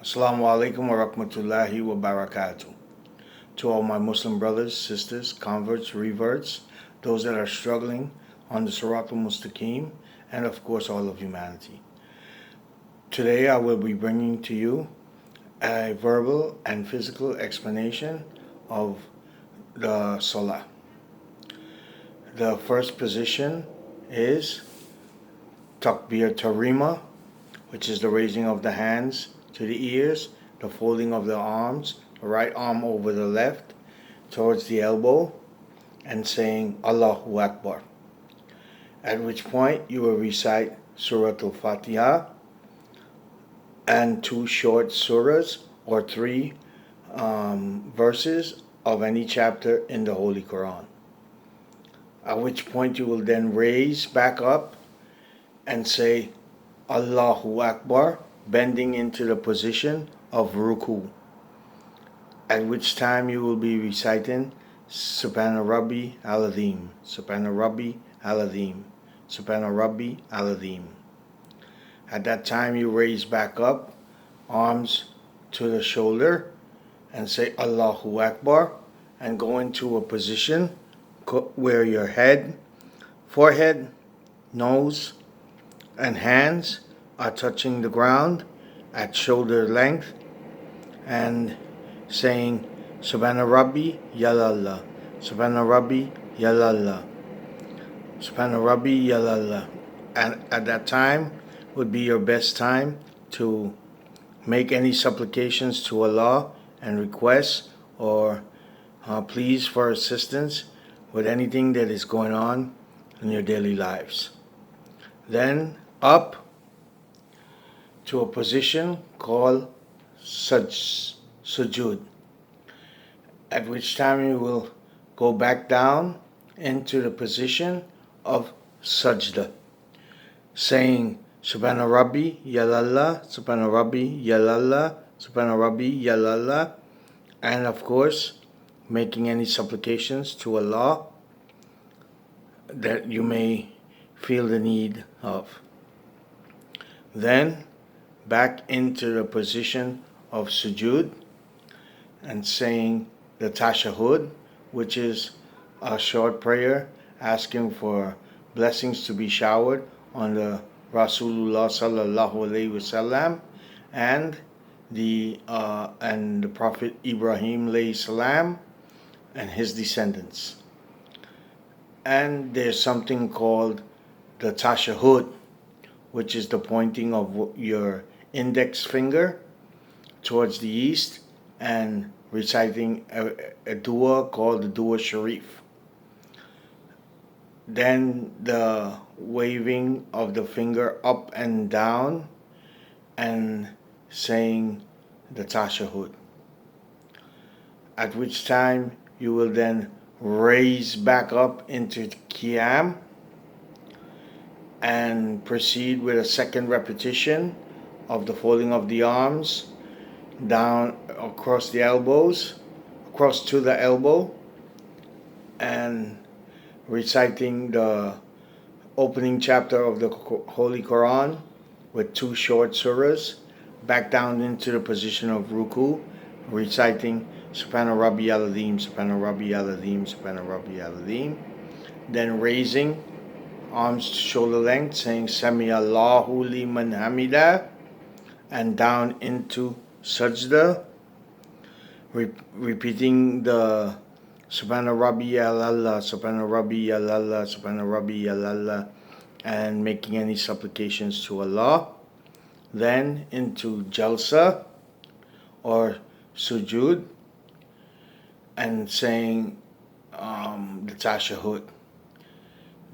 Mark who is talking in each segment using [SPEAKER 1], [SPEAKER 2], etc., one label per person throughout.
[SPEAKER 1] Assalamu alaikum wa rahmatullahi wa barakatuh. To all my Muslim brothers, sisters, converts, reverts, those that are struggling on the sirotal mustaqeem, and of course all of humanity. Today I will be bringing to you a verbal and physical explanation of the Salah. The first position is takbir tarima, which is the raising of the hands to the ears, the folding of the arms, the right arm over the left towards the elbow, and saying Allahu Akbar. At which point you will recite Suratul Fatiha and two short surahs or three verses of any chapter in the Holy Quran. At which point you will then raise back up and say Allahu Akbar, bending into the position of ruku. At which time you will be reciting Subhana Rabbi Al-Azim, Subhana Rabbi Al-Azim, Subhana Rabbi Al-Azim. At that time you raise back up, arms to the shoulder, and say Allahu Akbar, and go into a position where your head, forehead, nose, and hands are touching the ground at shoulder length, and saying Subhana Rabbi Yalallah, Subhana Rabbi Yalallah, Subhana Rabbi Yalallah. And at that time would be your best time to make any supplications to Allah and requests or pleas for assistance with anything that is going on in your daily lives. Then up to a position called sujud, at which time you will go back down into the position of sajda, saying Subhana Rabbi Yalallah, Subhana Rabbi Yalallah, Subhana Rabbi Yalallah, and of course making any supplications to Allah that you may feel the need of. Then back into the position of sujud and saying the tashahhud, which is a short prayer asking for blessings to be showered on the Rasulullah sallallahu alaihi wasallam and the Prophet Ibrahim alayhi salam and his descendants. And there's something called the tashahhud, which is the pointing of your index finger towards the east and reciting a dua called the Dua Sharif. Then the waving of the finger up and down and saying the tashahhud. At which time you will then raise back up into qiyam and proceed with a second repetition of the folding of the arms down across the elbows, across to the elbow, and reciting the opening chapter of the Holy Quran with two short surahs, back down into the position of ruku, reciting Subhana Rabbi Al-Azim, Subhana Rabbi Al-Azim, Subhana Rabbi Al-Azim, then raising arms to shoulder length, saying Sami Allahu liman hamida, and down into sajda, repeating the Subhana Rabbi Yalallah, Subhana Rabbi Yalallah, Subhana Rabbi Yalallah, and making any supplications to Allah. Then into jalsa or sujud and saying the tashahhud.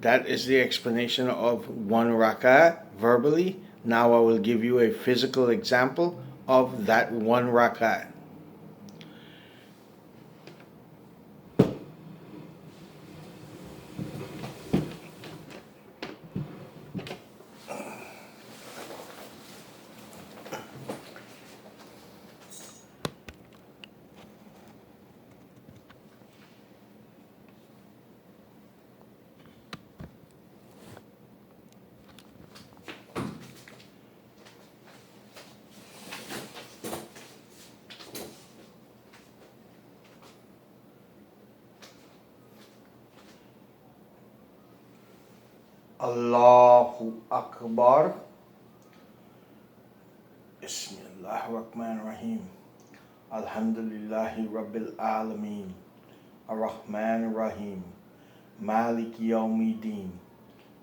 [SPEAKER 1] That is the explanation of one rakah verbally. Now I will give you a physical example of that one rakah. Allahu Akbar. Bismillahirrahmanirrahim. Alhamdulillahi Rabbil Alameen. Ar-Rahmanir-Rahim. Maliki Yawmiddin.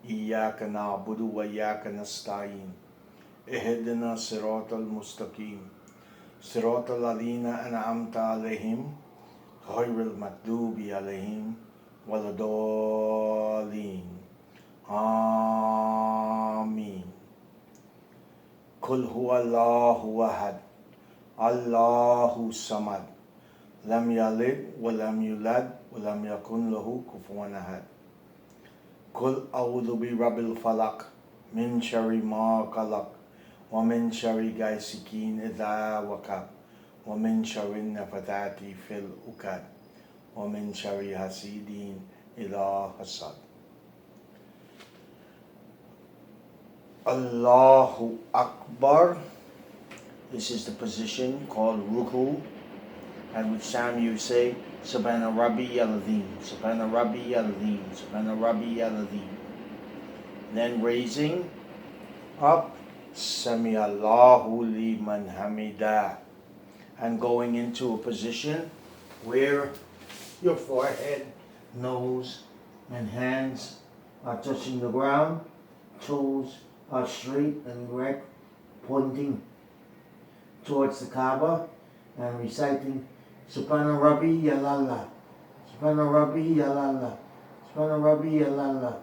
[SPEAKER 1] Iyyaka na'budu wa iyyaka nasta'in. Ihdina sirotal mustaqeem. Sirotal ladhina an'amta alayhim. Ghayril maghdubi alayhim waladdallin. Ameen. Qul huwallahu ahad. Allahu samad. Lam yalid wa lam yulad wa lam yakun lahu kufuwan ahad. Qul a'udhu bi rabbil falaq min sharri ma khalaq wa min sharri ghasiqin idha waqab wa min sharri nafathati fil uqad wa min sharri hasidin idha hasad. Allahu Akbar. This is the position called ruku, at which time you say Subhana Rabbi al-Azim, Subhana Rabbi al-Azim, Subhana Rabbi al-Azim. Then raising up, Sami Allahu liman hamida, and going into a position where your forehead, nose, and hands are touching the ground, toes are straight and erect, pointing towards the Kaaba, and reciting Subhana Rabbi Yalala, Subhana Rabbi Yalala, Subhana Rabbi Yalala.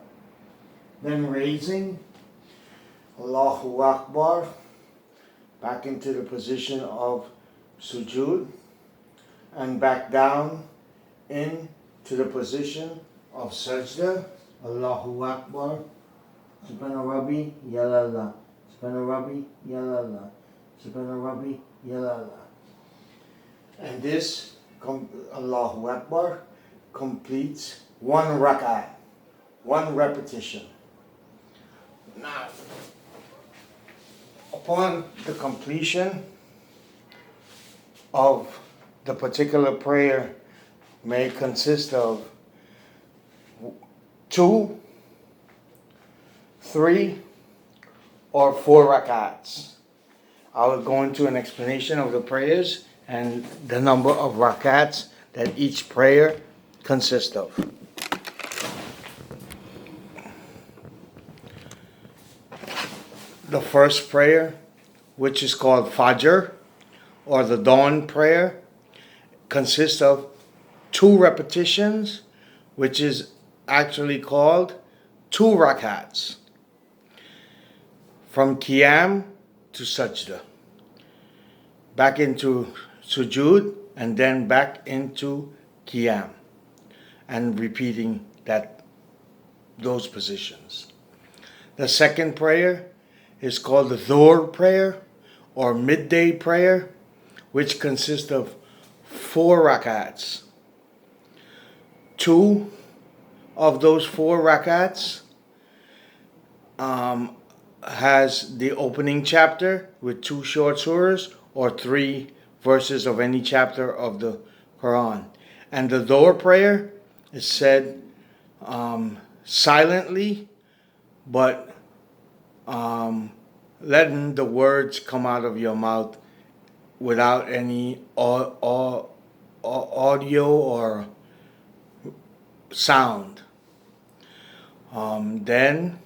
[SPEAKER 1] Then raising, Allahu Akbar, back into the position of sujood, and back down into the position of sajda, Allahu Akbar, Subhana Rabbi Yalala, Subhana Rabbi Yalala, Subhana Rabbi Yalala. And this, Allahu Akbar, completes one rakah, one repetition. Now, upon the completion of the particular prayer, may consist of 2, 3, or 4 rakats. I will go into an explanation of the prayers and the number of rakats that each prayer consists of. The first prayer, which is called Fajr, or the dawn prayer, consists of 2 repetitions, which is actually called 2 rakats, from Qiyam to Sajda, back into Sujood, and then back into Qiyam, and repeating those positions. The second prayer is called the Dhuhr prayer, or midday prayer, which consists of 4 rakats. 2 of those 4 rakats has the opening chapter with 2 short surahs, or 3 verses of any chapter of the Quran. And the Dhuhr prayer is said silently, but letting the words come out of your mouth without any audio or sound. Then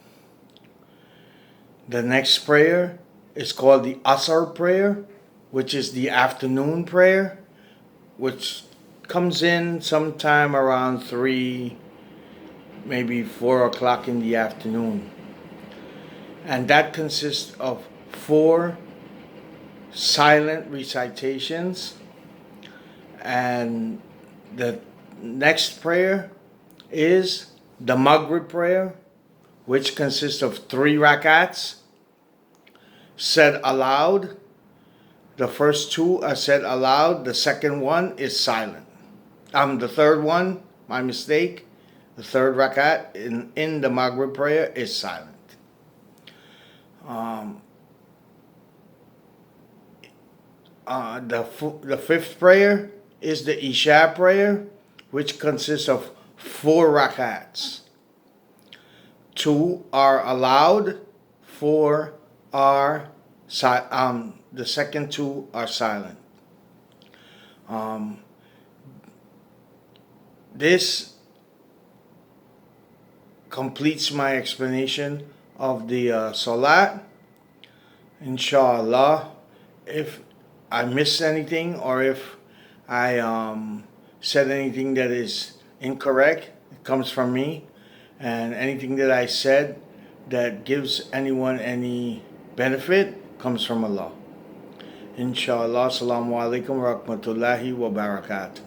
[SPEAKER 1] the next prayer is called the Asr prayer, which is the afternoon prayer, which comes in sometime around 3, maybe 4 o'clock in the afternoon. And that consists of 4 silent recitations. And the next prayer is the Maghrib prayer, which consists of 3 rakats said aloud. The first 2 are said aloud. The second one is silent. The third one, my mistake, the third rakat in the Maghrib prayer is silent. The fifth prayer is the Isha prayer, which consists of 4 rakats. two are allowed, four are the second two are silent. This completes my explanation of the Salat. Inshallah, if I missed anything or if I said anything that is incorrect, it comes from me. And anything that I said that gives anyone any benefit comes from Allah. Inshallah. Assalamu alaikum wa rahmatullahi wa barakatuh.